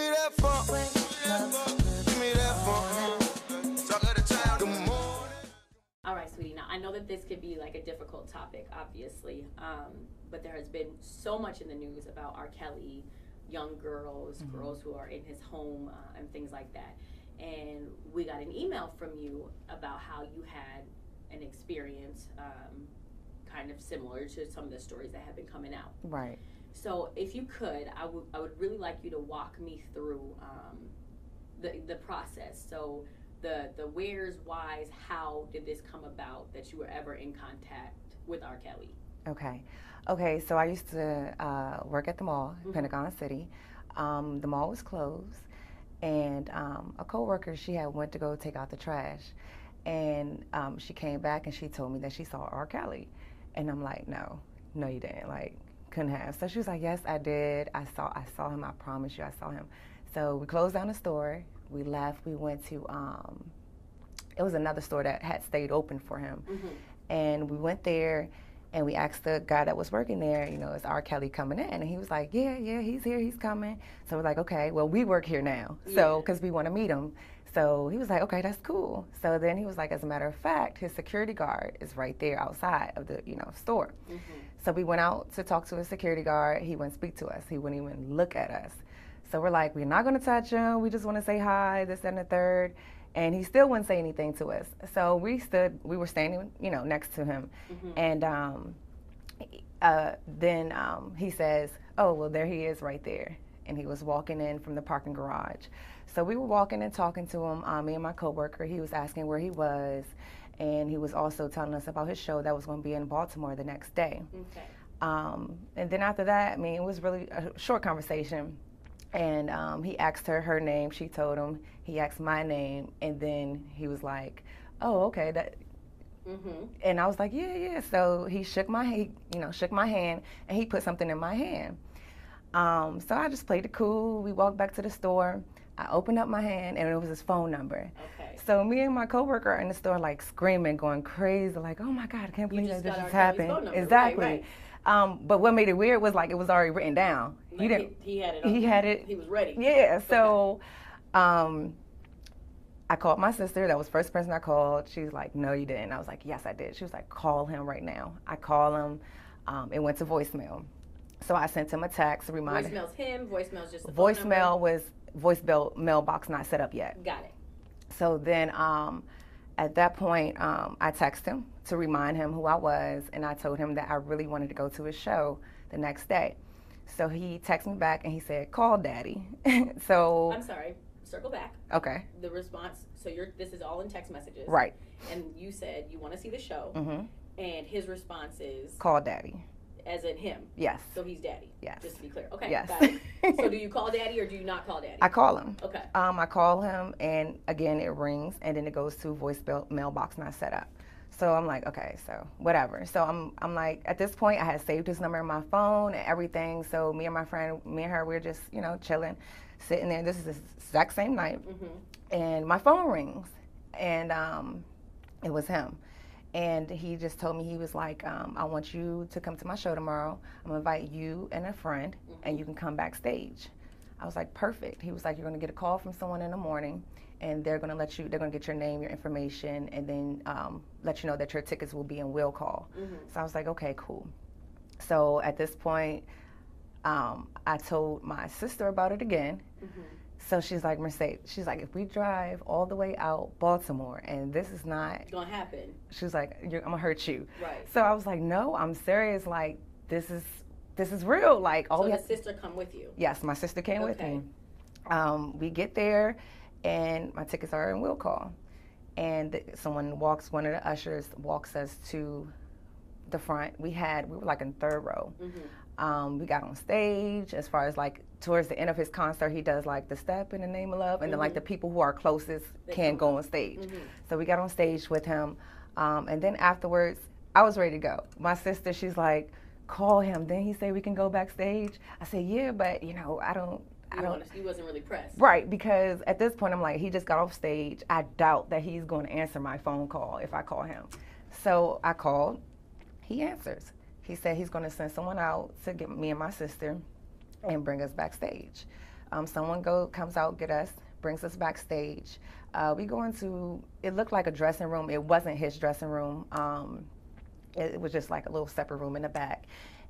me that funk. Give me that funk. Talk of the town, good morning. All right, sweetie. Now, I know that this could be like a difficult topic, obviously, but there has been so much in the news about R. Kelly, young girls, girls who are in his home, and things like that. And we got an email from you about how you had an experience kind of similar to some of the stories that have been coming out. Right. So if you could, I would really like you to walk me through the process. So the where's, why's, how did this come about that you were ever in contact with R. Kelly? Okay, so I used to work at the mall, Pentagon City. The mall was closed, and a coworker, she had went to go take out the trash, and she came back and she told me that she saw R. Kelly, and I'm like, no, you didn't, like, couldn't have. So she was like, yes, I did. I saw him. I promise you, I saw him. So we closed down the store. We left. We went to it was another store that had stayed open for him, and we went there. And we asked the guy that was working there, you know, is R. Kelly coming in? And he was like, yeah, he's here, he's coming. So we're like, okay, well, we work here now, so, because we want to meet him. So he was like, okay, that's cool. So then he was like, as a matter of fact, his security guard is right there outside of the, store. So we went out to talk to his security guard. He wouldn't speak to us. He wouldn't even look at us. So we're like, we're not going to touch him. We just want to say hi, this, that, and the third. And he still wouldn't say anything to us. So we were standing, next to him. And then he says, oh, well, there he is right there. And he was walking in from the parking garage. So we were walking and talking to him, me and my coworker. He was asking where he was. And he was also telling us about his show that was going to be in Baltimore the next day. And then after that, it was really a short conversation. And he asked her name. She told him. He asked my name, and then he was like, "Oh, okay." And I was like, "Yeah." So he shook my hand, and he put something in my hand. So I just played it cool. We walked back to the store. I opened up my hand, and it was his phone number. So me and my coworker are in the store, like screaming, going crazy, like, "Oh my God, I can't believe that this just happened!" Exactly. Right. But what made it weird was like it was already written down. Like he had it. He had it. He was ready. Yeah. So, I called my sister. That was the first person I called. She was like, "No, you didn't." I was like, "Yes, I did." She was like, "Call him right now." I call him. It went to voicemail. So I sent him a text, a reminder. Voicemail's him. Voicemail's just the voicemail phone number. was voicemail mailbox not set up yet. Got it. So then, at that point, I texted him to remind him who I was, and I told him that I really wanted to go to his show the next day. So he texted me back, and he said, "Call Daddy." So I'm sorry. Circle back. Okay. The response. So this is all in text messages. Right. And you said you want to see the show. And his response is, "Call Daddy." As in him. Yes. So he's Daddy. Yes. Just to be clear. Okay. Yes. Got it. So do you call Daddy or do you not call Daddy? I call him. Okay. I call him, and again it rings, and then it goes to voicemail mailbox not set up. So I'm like, okay, so whatever. So I'm like, at this point, I had saved his number in my phone and everything. So me and her, we were just, chilling, sitting there. This is the exact same night, and my phone rings, and it was him. And he just told me, he was like, I want you to come to my show tomorrow. I'm going to invite you and a friend, and you can come backstage. I was like, perfect. He was like, you're going to get a call from someone in the morning, and they're going to get your name, your information, and then let you know that your tickets will be in will call. So I was like, okay, cool. So at this point, I told my sister about it again. So she's like, Mercedes, she's like, if we drive all the way out Baltimore and this is not gonna happen, she was like, I'm gonna hurt you. Right. So I was like, no, I'm serious. Like, this is real. Like, all. So the sister come with you? Yes, my sister came with me. We get there, and my tickets are in will call, and one of the ushers walks us to the front. We were like in third row. We got on stage. As far as like towards the end of his concert, he does like the step in the name of love, and then like the people who are closest can go on stage. So we got on stage with him, and then afterwards, I was ready to go. My sister, she's like, call him. Then he said we can go backstage. I said, yeah, but I don't. You wasn't really pressed. Right, because at this point, I'm like, he just got off stage. I doubt that he's going to answer my phone call if I call him. So I called. He answers. He said he's going to send someone out to get me and my sister and bring us backstage. Someone comes out, get us, brings us backstage. We go into, it looked like a dressing room. It wasn't his dressing room. It was just like a little separate room in the back.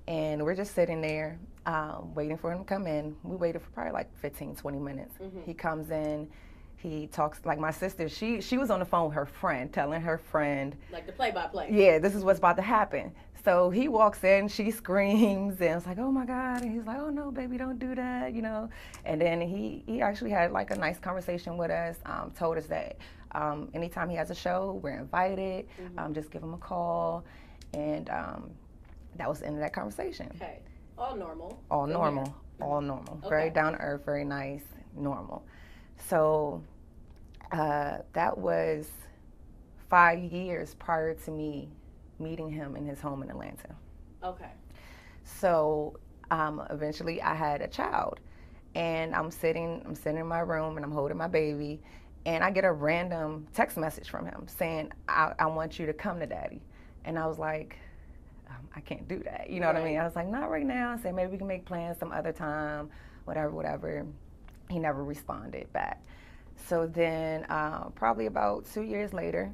And we're just sitting there waiting for him to come in. We waited for probably like 15, 20 minutes. He comes in. He talks, like my sister, she was on the phone with her friend, telling her friend. Like the play-by-play. Yeah, this is what's about to happen. So he walks in, she screams, and it's like, oh my God. And he's like, oh no, baby, don't do that, you know. And then he actually had like a nice conversation with us, told us that anytime he has a show, we're invited, just give him a call. And that was the end of that conversation. Okay, all normal. All normal, all normal. Okay. Very down to earth, very nice, normal. So that was 5 years prior to me meeting him in his home in Atlanta. Okay. So eventually I had a child, and I'm sitting in my room and I'm holding my baby, and I get a random text message from him saying, I want you to come to daddy. And I was like, I can't do that. You know what I mean? I was like, not right now. I said, maybe we can make plans some other time, whatever. He never responded back. So then probably about 2 years later,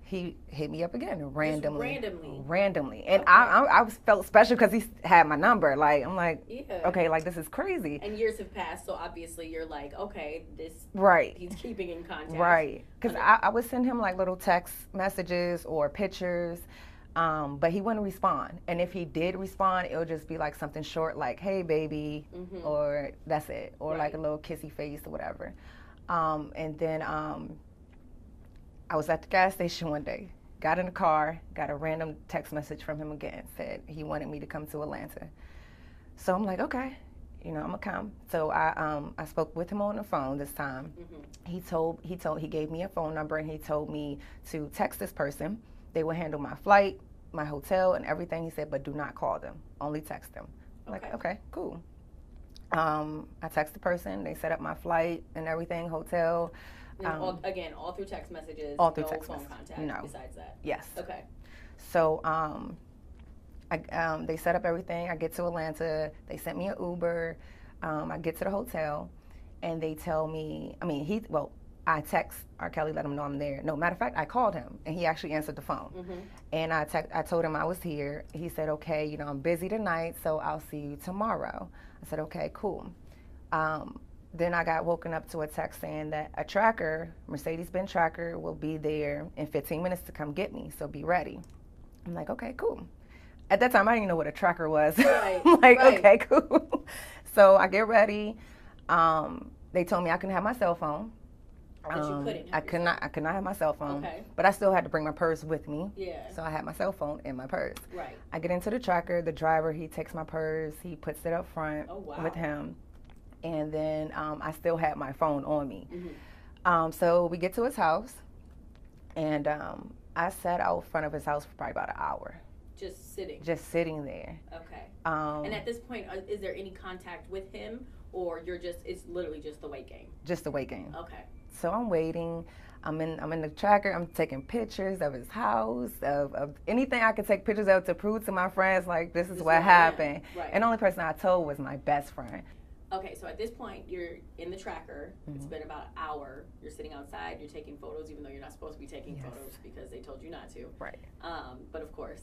he hit me up again randomly. And okay. I felt special because he had my number. Like, I'm like, okay, like this is crazy. And years have passed, so obviously you're like, okay, this, he's keeping in contact. Right, because I would send him like little text messages or pictures, but he wouldn't respond. And if he did respond, it would just be like something short, like, hey, baby, or that's it, or like a little kissy face or whatever. And then I was at the gas station one day, got in the car, got a random text message from him again, said he wanted me to come to Atlanta. So I'm like, okay, you know, I'm gonna come. So I spoke with him on the phone this time. He gave me a phone number, and he told me to text this person. They will handle my flight, my hotel, and everything. He said, but do not call them, only text them. I'm like, okay, cool. I text the person, they set up my flight and everything, hotel. All through text messages, all through no text phone messages. contact No. besides that? Yes. Okay. So they set up everything. I get to Atlanta. They sent me an Uber. I get to the hotel, and they tell me, I text rkelly, let him know I'm there. No, matter of fact, I called him, and he actually answered the phone. And I told him I was here. He said, okay, you know, I'm busy tonight, so I'll see you tomorrow. I said, okay, cool. Then I got woken up to a text saying that a tracker, Mercedes-Benz tracker, will be there in 15 minutes to come get me, so be ready. I'm like, okay, cool. At that time, I didn't even know what a tracker was. I'm like, okay, cool. So I get ready. They told me I couldn't have my cell phone. But you couldn't. I could not have my cell phone. Okay. But I still had to bring my purse with me. Yeah. So I had my cell phone in my purse. Right. I get into the tracker. The driver, he takes my purse. He puts it up front with him. And then I still had my phone on me. So we get to his house, and I sat out front of his house for probably about an hour. Just sitting? Just sitting there. Okay. And at this point, is there any contact with him, or it's literally just the wait game? Just the wait game. Okay. So I'm waiting. I'm in the tracker. I'm taking pictures of his house, of anything I could take pictures of to prove to my friends, like, this is what happened. Right. And the only person I told was my best friend. Okay, so at this point, you're in the tracker. It's been about an hour. You're sitting outside. You're taking photos, even though you're not supposed to be taking photos because they told you not to. Right. But of course.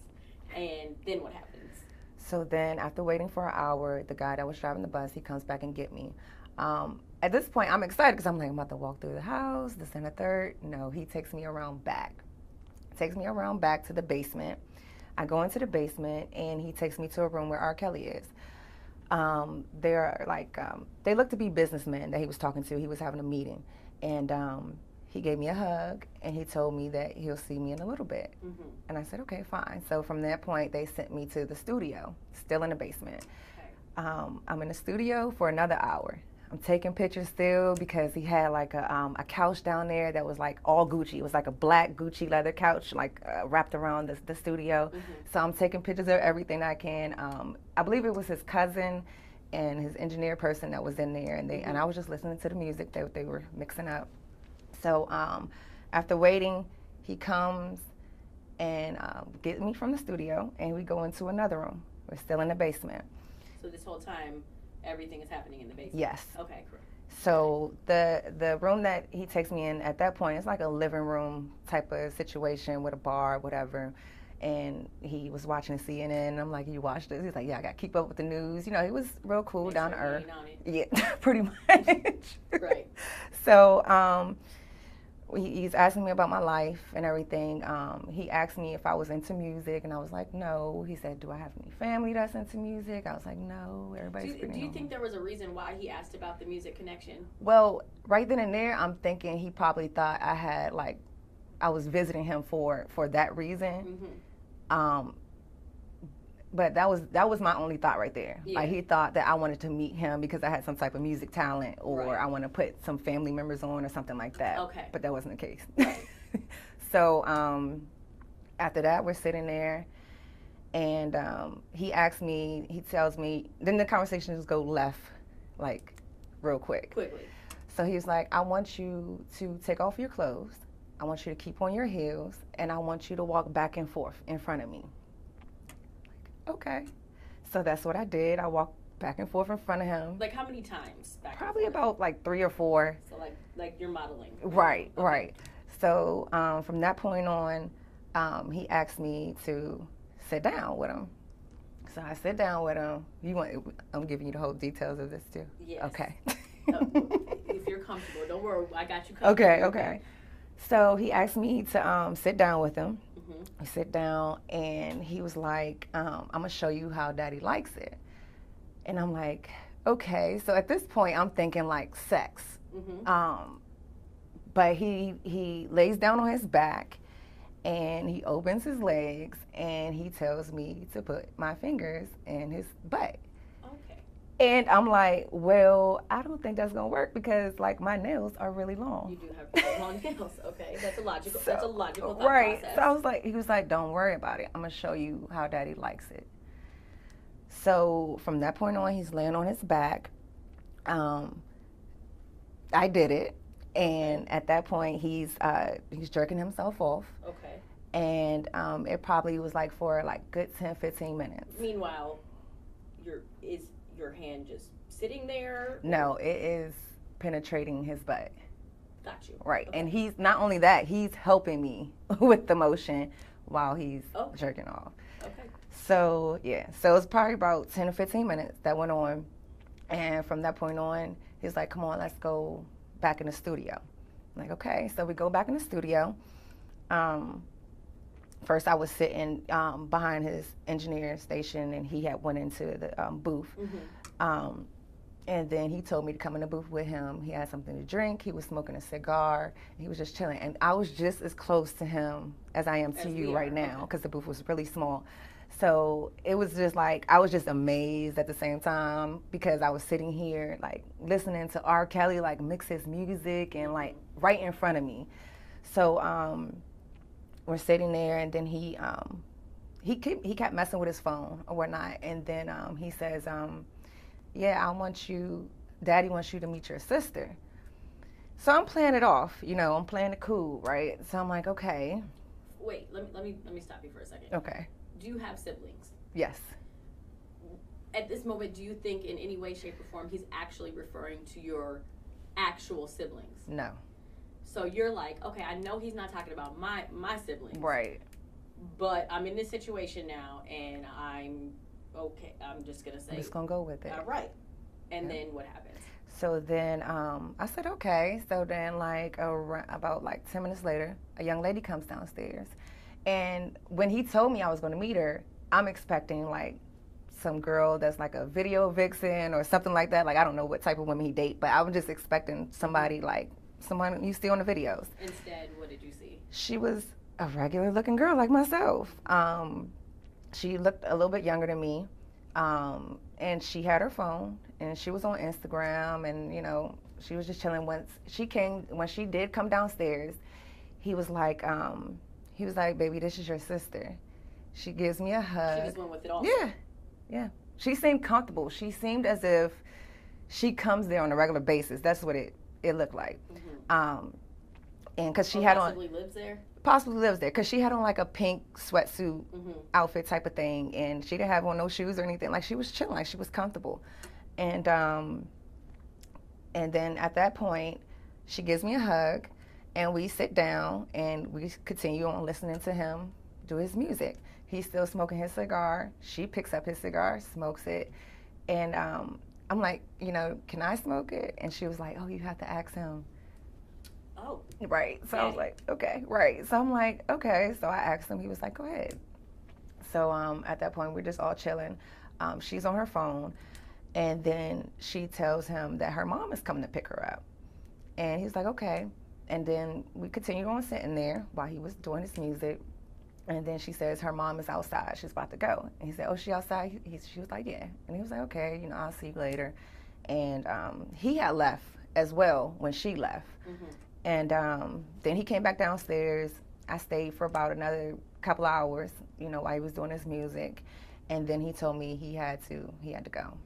And then what happens? So then, after waiting for an hour, the guy that was driving the bus, he comes back and get me. At this point, I'm excited because I'm like, I'm about to walk through the house, this and the third. No, he takes me around back. Takes me around back to the basement. I go into the basement, and he takes me to a room where rkelly is. They're like, they look to be businessmen that he was talking to. He was having a meeting. And he gave me a hug, and he told me that he'll see me in a little bit. And I said, okay, fine. So from that point, they sent me to the studio, still in the basement. Okay. I'm in the studio for another hour. I'm taking pictures still because he had like a couch down there that was like all Gucci. It was like a black Gucci leather couch, like wrapped around the studio. So I'm taking pictures of everything I can. I believe it was his cousin and his engineer person that was in there, and and I was just listening to the music that they were mixing up. So after waiting, he comes and gets me from the studio, and we go into another room. We're still in the basement. So this whole time, everything is happening in the basement. Yes. Okay, correct. So the room that he takes me in at that point, it's like a living room type of situation with a bar, whatever. And he was watching CNN. And I'm like, you watched this? He's like, yeah, I got to keep up with the news. You know, he was real cool, Make down sure to you earth. ain't on it. Yeah, pretty much. Right. So he's asking me about my life and everything. He asked me if I was into music, and I was like, no. He said, do I have any family that's into music? I was like, no, everybody's Do you think there was a reason why he asked about the music connection? Well, right then and there, I'm thinking he probably thought I had, like, I was visiting him for that reason. Mm-hmm. But that was my only thought right there. Yeah. Like, he thought that I wanted to meet him because I had some type of music talent, or Right. I want to put some family members on or something like that. Okay. But that wasn't the case. Right. So after that, we're sitting there, and he tells me, then the conversation just go left, like, real quick. Quickly. So he was like, I want you to take off your clothes. I want you to keep on your heels, and I want you to walk back and forth in front of me. Okay. So that's what I did. I walked back and forth in front of him. Like how many times? Back and Probably forth? about like 3 or 4. So like you're modeling. Right, Okay. right. So from that point on, he asked me to sit down with him. So I sit down with him. I'm giving you the whole details of this too? Yes. Okay. If you're comfortable, don't worry. I got you covered. Okay. So he asked me to sit down with him. Mm-hmm. I sit down, and he was like, I'm going to show you how Daddy likes it. And I'm like, okay. So at this point, I'm thinking like sex. Mm-hmm. But he lays down on his back, and he opens his legs, and he tells me to put my fingers in his butt. Okay. And I'm like, well, I don't think that's going to work because, like, my nails are really long. You do have really long nails. Okay, that's a logical thought right. process. So I was like, he was like, don't worry about it. I'm going to show you how Daddy likes it. So from that point on, he's laying on his back. I did it. And at that point, he's jerking himself off. Okay. And it probably was like for like good 10, 15 minutes. Meanwhile, is your hand just sitting there? No, it is penetrating his butt. Got you. Right. Okay. And he's not only that, he's helping me with the motion while he's jerking off. Okay. So, yeah. So it's probably about 10 or 15 minutes that went on. And from that point on, he's like, come on, let's go back in the studio. I'm like, okay. So we go back in the studio. First, I was sitting behind his engineer station, and he had went into the booth. Mm-hmm. And then he told me to come in the booth with him. He had something to drink. He was smoking a cigar. He was just chilling. And I was just as close to him as I am to you right now, because the booth was really small. So it was just like, I was just amazed at the same time, because I was sitting here, like, listening to R. Kelly, like, mix his music and, like, right in front of me. So we're sitting there, and then he kept messing with his phone or whatnot. And then he says, yeah, Daddy wants you to meet your sister. So I'm playing it off, I'm playing it cool, right? So I'm like, okay. Wait, let me stop you for a second. Okay. Do you have siblings? Yes. At this moment, do you think in any way, shape, or form he's actually referring to your actual siblings? No. So you're like, okay, I know he's not talking about my siblings. Right. But I'm in this situation now, and I'm okay. I'm just going to say. I'm just going to go with it. All right. And then what happens? So then I said, okay. So then about 10 minutes later, a young lady comes downstairs. And when he told me I was going to meet her, I'm expecting like some girl that's like a video vixen or something like that. Like, I don't know what type of women he date, but I was just expecting somebody like someone you see on the videos. Instead, what did you see? She was a regular looking girl like myself. She looked a little bit younger than me. And she had her phone, and she was on Instagram, and, she was just chilling. When she did come downstairs, he was like, baby, this is your sister. She gives me a hug. She just went with it all. Yeah. She seemed comfortable. She seemed as if she comes there on a regular basis. That's what it looked like. Mm-hmm. And because she had possibly lives there? Possibly lives there, because she had on like a pink sweatsuit outfit type of thing, and she didn't have on no shoes or anything. Like, she was chilling, like she was comfortable. And then at that point, she gives me a hug, and we sit down and we continue on listening to him do his music. He's still smoking his cigar. She picks up his cigar, smokes it, and I'm like, can I smoke it? And she was like, oh, you have to ask him. Oh. Right. So I was like, okay, right. So I'm like, okay. So I asked him. He was like, go ahead. So at that point, we're just all chilling. She's on her phone, and then she tells him that her mom is coming to pick her up. And he's like, okay. And then we continued on sitting there while he was doing his music. And then she says her mom is outside. She's about to go. And he said, oh, she outside? She was like, yeah. And he was like, okay, I'll see you later. And he had left as well when she left. Mm-hmm. And then he came back downstairs. I stayed for about another couple hours, while he was doing his music. And then he told me he had to go.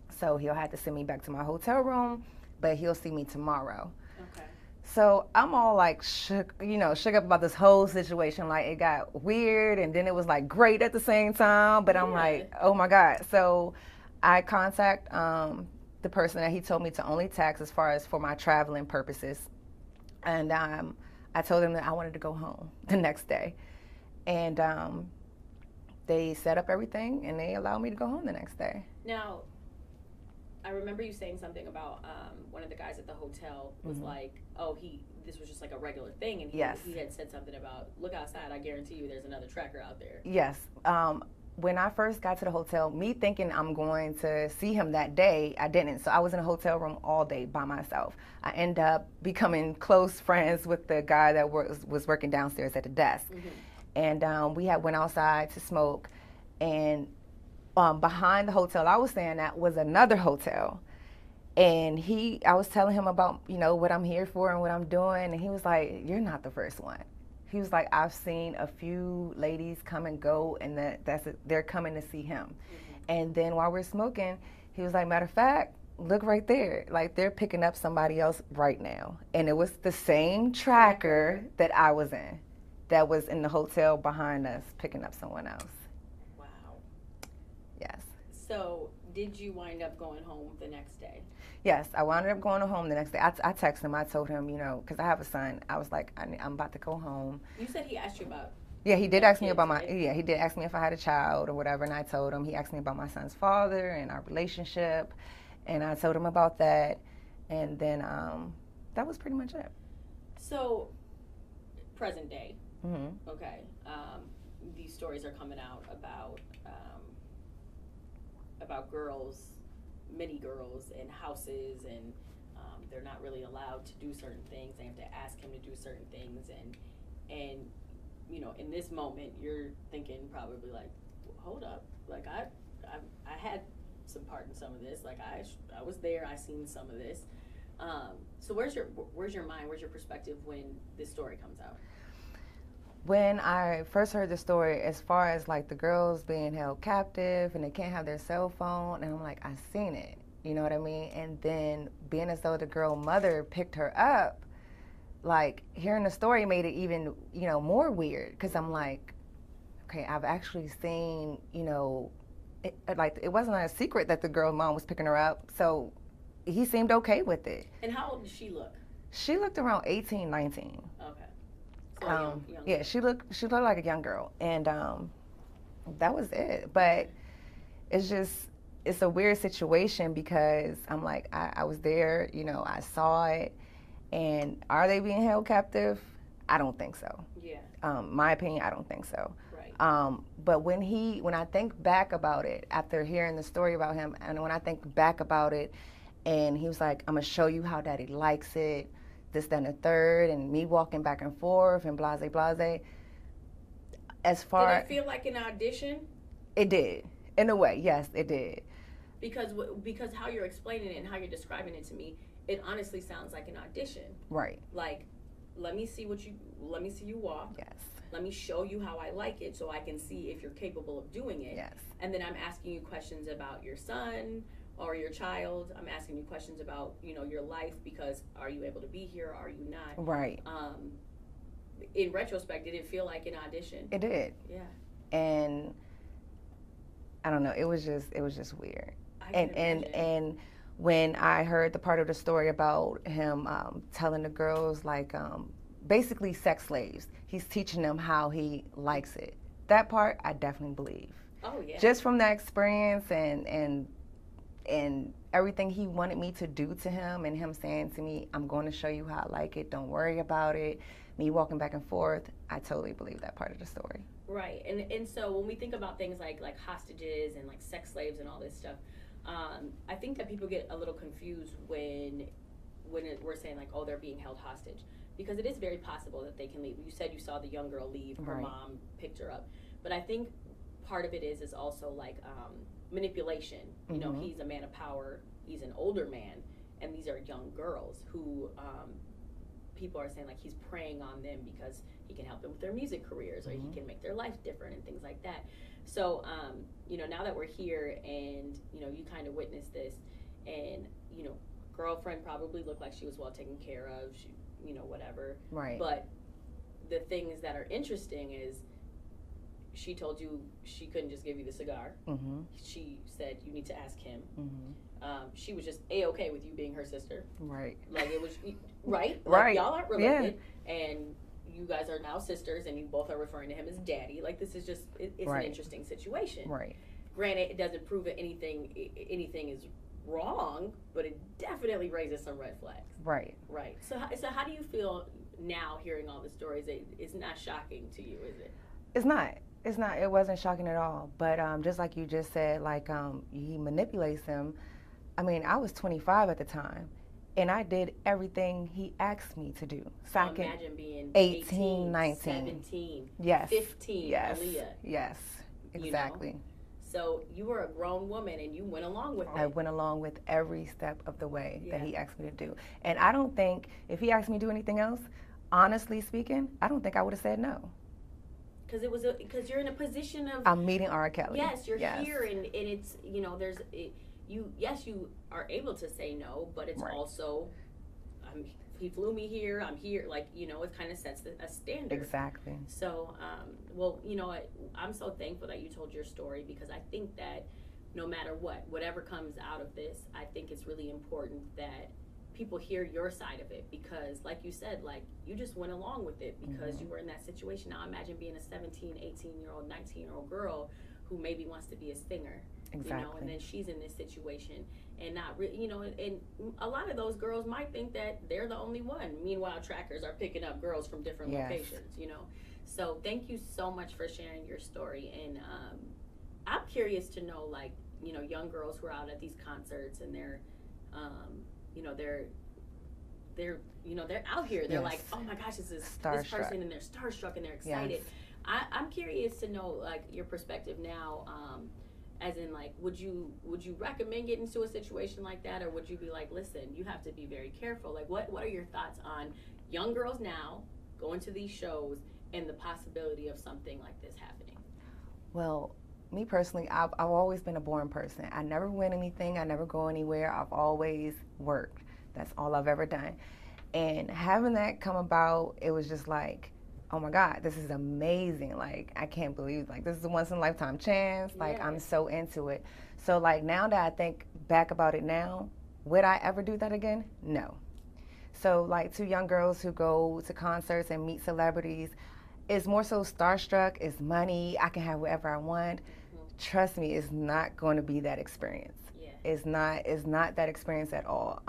So he'll have to send me back to my hotel room, but he'll see me tomorrow. Okay. So I'm all like shook up about this whole situation. Like it got weird, and then it was like great at the same time. But I'm like, oh my God. So I contact the person that he told me to only text as far as for my traveling purposes. And I told them that I wanted to go home the next day. And they set up everything, and they allowed me to go home the next day. Now, I remember you saying something about one of the guys at the hotel was mm-hmm. like, oh, this was just like a regular thing. And he had said something about, look outside, I guarantee you there's another tracker out there. Yes. When I first got to the hotel, me thinking I'm going to see him that day, I didn't. So I was in a hotel room all day by myself. I ended up becoming close friends with the guy that was working downstairs at the desk. Mm-hmm. And we went outside to smoke. And behind the hotel I was staying at was another hotel. And I was telling him about, what I'm here for and what I'm doing. And he was like, you're not the first one. He was like, I've seen a few ladies come and go, and they're coming to see him. Mm-hmm. And then while we're smoking, he was like, matter of fact, look right there. Like, they're picking up somebody else right now. And it was the same tracker that I was in, that was in the hotel behind us, picking up someone else. Wow. Yes. So did you wind up going home the next day? Yes, I wound up going home the next day. I texted him. I told him, because I have a son. I was like, I'm about to go home. You said he asked you about. Yeah, he did ask me about he did ask me if I had a child or whatever, and I told him. He asked me about my son's father and our relationship, and I told him about that, and then that was pretty much it. So, present day. Mm-hmm. Okay. These stories are coming out about girls, many girls in houses, and they're not really allowed to do certain things. They have to ask him to do certain things, and in this moment you're thinking probably like, hold up, like I had some part in some of this, like I was there, I seen some of this. So where's your mind, where's your perspective when this story comes out? When I first heard the story, as far as like the girls being held captive and they can't have their cell phone, and I'm like, I seen it, you know what I mean? And then being as though the girl mother picked her up, like hearing the story made it even, more weird, because I'm like, okay, I've actually seen, it wasn't a secret that the girl mom was picking her up, so he seemed okay with it. And how old did she look? She looked around 18, 19. Okay. Young yeah, she looked like a young girl, and that was it. But it's a weird situation, because I'm like, I was there, I saw it, and are they being held captive? I don't think so. Yeah. My opinion, I don't think so. Right. But when I think back about it, after hearing the story about him, and when I think back about it, and he was like, I'm gonna show you how daddy likes it, this, that, and the third, and me walking back and forth, and blase, blase. As far... Did it feel like an audition? It did. In a way, yes, it did. Because how you're explaining it and how you're describing it to me, it honestly sounds like an audition. Right. Like, let me see you walk. Yes. Let me show you how I like it, so I can see if you're capable of doing it. Yes. And then I'm asking you questions about your son or your child. I'm asking you questions about, your life, because are you able to be here? Are you not? Right. In retrospect, did it feel like an audition? It did. Yeah. And I don't know, it was just weird. And when I heard the part of the story about him telling the girls like basically sex slaves, he's teaching them how he likes it. That part I definitely believe. Oh yeah. Just from that experience and everything he wanted me to do to him, and him saying to me, I'm going to show you how I like it, don't worry about it, me walking back and forth, I totally believe that part of the story. Right. And so when we think about things like hostages and like sex slaves and all this stuff, I think that people get a little confused when we're saying like, oh, they're being held hostage, because it is very possible that they can leave. You said you saw the young girl leave, her mom picked her up, but I think part of it is also like manipulation. You know, he's a man of power, he's an older man, and these are young girls who people are saying like he's preying on them because he can help them with their music careers, or he can make their life different and things like that. So you know, now that we're here and you know, you kind of witnessed this, and you know, girlfriend probably looked like she was well taken care of, she, you know, whatever, right? But the things that are interesting is she told you she couldn't just give you the cigar. She said you need to ask him. She was just A-okay with you being her sister. Right. Like it was, right? Like y'all aren't related. Yeah. And you guys are now sisters, and you both are referring to him as daddy. Like this is just, it's an interesting situation. Right. Granted, it doesn't prove that anything is wrong, but it definitely raises some red flags. Right. Right. So how do you feel now hearing all the stories? It's not shocking to you, is it? It's not. It's not. It wasn't shocking at all. But just like you just said, like he manipulates him. I mean, I was 25 at the time, and I did everything he asked me to do. So I can imagine being 18, 19, 17, yes, 15, yes, Aaliyah. Yes, exactly. You know? So you were a grown woman, and you went along with it. I went along with every step of the way that he asked me to do. And I don't think, if he asked me to do anything else, honestly speaking, I don't think I would have said no. Because you're in a position of, I'm meeting R. Kelly. Yes, you're here, and it's, you know, there's you are able to say no, but it's also, he flew me here, I'm here, like, you know, it kind of sets a standard. Exactly. So well, you know, I'm so thankful that you told your story, because I think that no matter whatever comes out of this, I think it's really important that people hear your side of it, because like you said, like you just went along with it because you were in that situation. Now imagine being a 17, 18-year-old, 19-year-old girl who maybe wants to be a singer. Exactly. You know, and then she's in this situation and not really, you know, and a lot of those girls might think that they're the only one. Meanwhile, trackers are picking up girls from different locations, you know. So thank you so much for sharing your story. And I'm curious to know, like, you know, young girls who are out at these concerts and they're, you know, they're out here. They're like, oh my gosh, this is this person, and they're starstruck and they're excited. Yes. I'm curious to know, like, your perspective now. As in, like, would you recommend getting into a situation like that, or would you be like, listen, you have to be very careful? Like, what are your thoughts on young girls now going to these shows and the possibility of something like this happening? Well, me personally, I've always been a boring person. I never win anything. I never go anywhere. I've always worked. That's all I've ever done. And having that come about, it was just like, oh my God, this is amazing. Like, I can't believe, like, this is a once in a lifetime chance. Like, I'm so into it. So, like, now that I think back about it now, would I ever do that again? No. So, like, to young girls who go to concerts and meet celebrities, it's more so starstruck, it's money, I can have whatever I want. Trust me, it's not going to be that experience. Yeah. It's not that experience at all.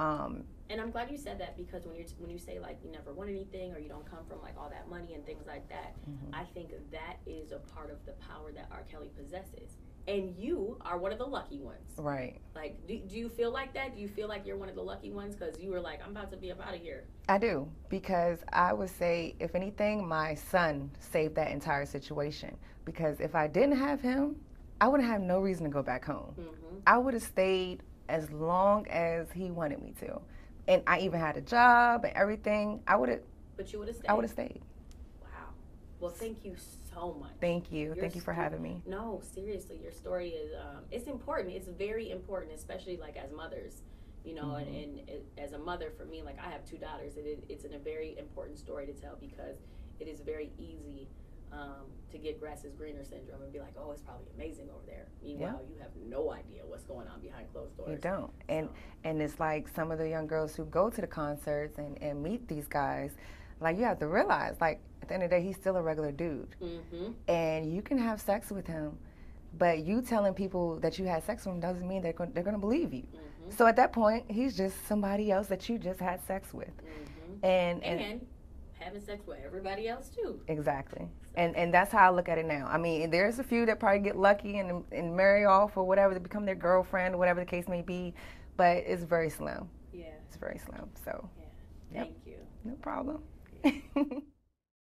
And I'm glad you said that, because when you say, like, you never won anything, or you don't come from, like, all that money and things like that, I think that is a part of the power that R. Kelly possesses. And you are one of the lucky ones. Right. Like, do you feel like that? Do you feel like you're one of the lucky ones? Because you were like, I'm about to be up out of here. I do, because I would say, if anything, my son saved that entire situation. Because if I didn't have him, I would have no reason to go back home. I would have stayed as long as he wanted me to. And I even had a job and everything. But you would have stayed? I would have stayed. Wow. Well, thank you so much. Thank you. Thank you for having me. No, seriously, your story is, it's important. It's very important, especially, like, as mothers, you know, and as a mother, for me, like, I have 2 daughters. It's a very important story to tell, because it is very easy to get grass is greener syndrome and be like, oh, it's probably amazing over there. Meanwhile, you have no idea what's going on behind closed doors. You don't. And it's like some of the young girls who go to the concerts and meet these guys, like you have to realize, like at the end of the day, he's still a regular dude. And you can have sex with him, but you telling people that you had sex with him doesn't mean they're going to believe you. So at that point, he's just somebody else that you just had sex with. And having sex with everybody else too. Exactly. And that's how I look at it now. I mean, there's a few that probably get lucky and marry off or whatever, to become their girlfriend or whatever the case may be, but it's very slim. Yeah. It's very slim. So, yeah. Thank you. No problem.